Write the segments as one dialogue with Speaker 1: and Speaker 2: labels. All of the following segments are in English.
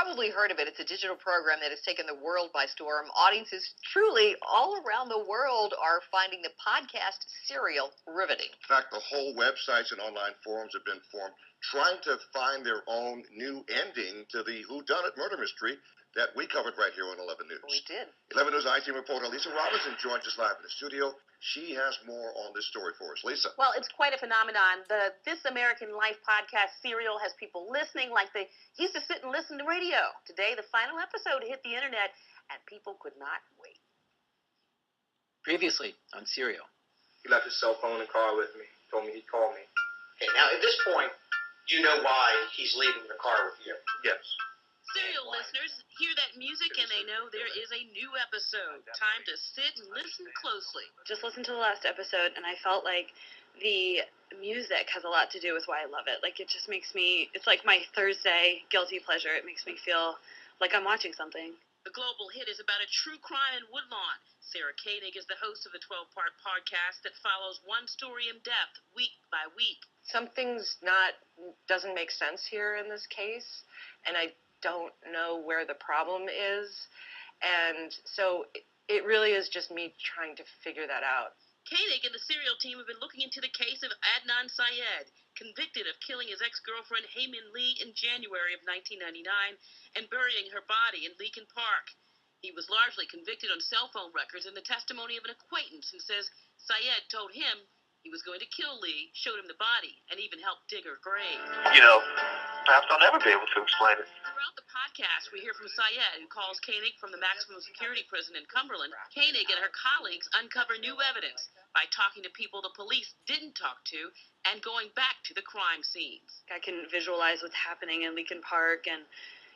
Speaker 1: probably heard of it. It's a digital program that has taken the world by storm. Audiences truly all around the world are finding the podcast Serial riveting.
Speaker 2: In fact, the whole websites and online forums have been formed trying to find their own new ending to the whodunit murder mystery that we covered right here on 11 News.
Speaker 1: We did.
Speaker 2: 11 News IT reporter Lisa Robinson joins us live in the studio. She has more on this story for us. Lisa.
Speaker 3: Well, it's quite a phenomenon. The This American Life podcast Serial has people listening like they used to sit and listen to radio. Today, the final episode hit the internet, and people could not wait.
Speaker 4: Previously on Serial.
Speaker 5: He left his cell phone in the car with me. Told me he'd call me.
Speaker 6: Okay, now at this point, you know why he's leaving the car with you.
Speaker 5: Yes.
Speaker 7: Serial listeners hear that music and they know there is a new episode. Time to sit and listen closely.
Speaker 8: Just listened to the last episode and I felt like the music has a lot to do with why I love it. Like it just makes me, it's like my Thursday guilty pleasure. It makes me feel like I'm watching something.
Speaker 7: The global hit is about a true crime in Woodlawn. Sarah Koenig is the host of the 12-part podcast that follows one story in depth, week by week.
Speaker 9: Something's doesn't make sense here in this case, and I don't know where the problem is, and so it really is just me trying to figure that out.
Speaker 7: Koenig and the Serial team have been looking into the case of Adnan Syed, convicted of killing his ex-girlfriend Haymin Lee in January of 1999 and burying her body in Leakin Park. He was largely convicted on cell phone records and the testimony of an acquaintance who says Syed told him he was going to kill Lee, showed him the body, and even helped dig her grave.
Speaker 5: You know, perhaps I'll never be able to explain it.
Speaker 7: Throughout the podcast, we hear from Syed, who calls Koenig from the maximum security prison in Cumberland. Koenig and her colleagues uncover new evidence by talking to people the police didn't talk to and going back to the crime scenes.
Speaker 8: I can visualize what's happening in Leakin Park and,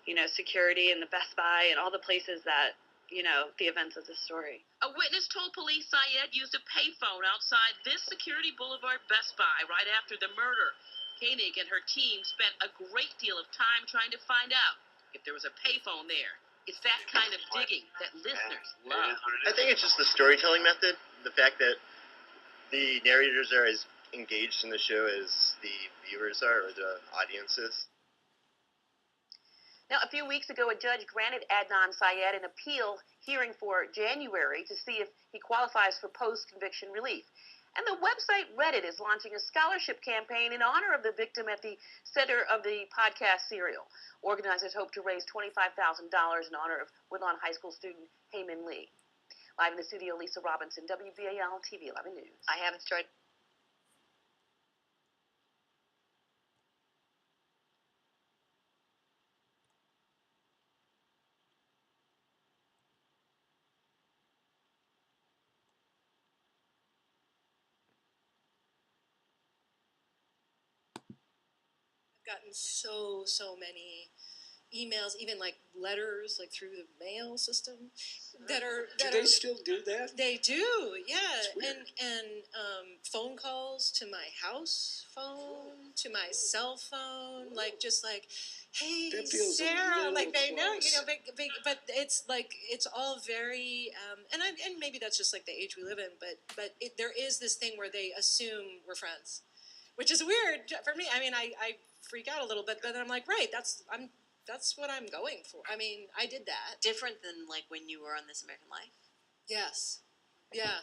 Speaker 8: you know, security and the Best Buy and all the places that, you know, the events of the story.
Speaker 7: A witness told police Syed used a payphone outside this Security Boulevard Best Buy right after the murder. Koenig and her team spent a great deal of time trying to find out if there was a payphone there. It's that kind of digging that listeners love.
Speaker 10: I think it's just the storytelling method, the fact that the narrators are as engaged in the show as the viewers are, or the audiences.
Speaker 3: Now, a few weeks ago, a judge granted Adnan Syed an appeal hearing for January to see if he qualifies for post-conviction relief. And the website Reddit is launching a scholarship campaign in honor of the victim at the center of the podcast Serial. Organizers hope to raise $25,000 in honor of Woodlawn High School student Haymin Lee. Live in the studio, Lisa Robinson, WBAL TV 11 News.
Speaker 1: I haven't started.
Speaker 11: Gotten so many emails, even like letters, like through the mail system, that are.
Speaker 12: Do they still do that?
Speaker 11: They do, yeah. And phone calls to my house phone, to my cell phone, like just like, hey Sarah, like they know, you know, but it's like it's all very, and maybe that's just like the age we live in, but there is this thing where they assume we're friends, which is weird for me. I mean, I freak out a little bit, but I'm like, right, that's what I'm going for. I mean, I did that.
Speaker 13: Different than like when you were on This American Life?
Speaker 11: Yes. Yeah.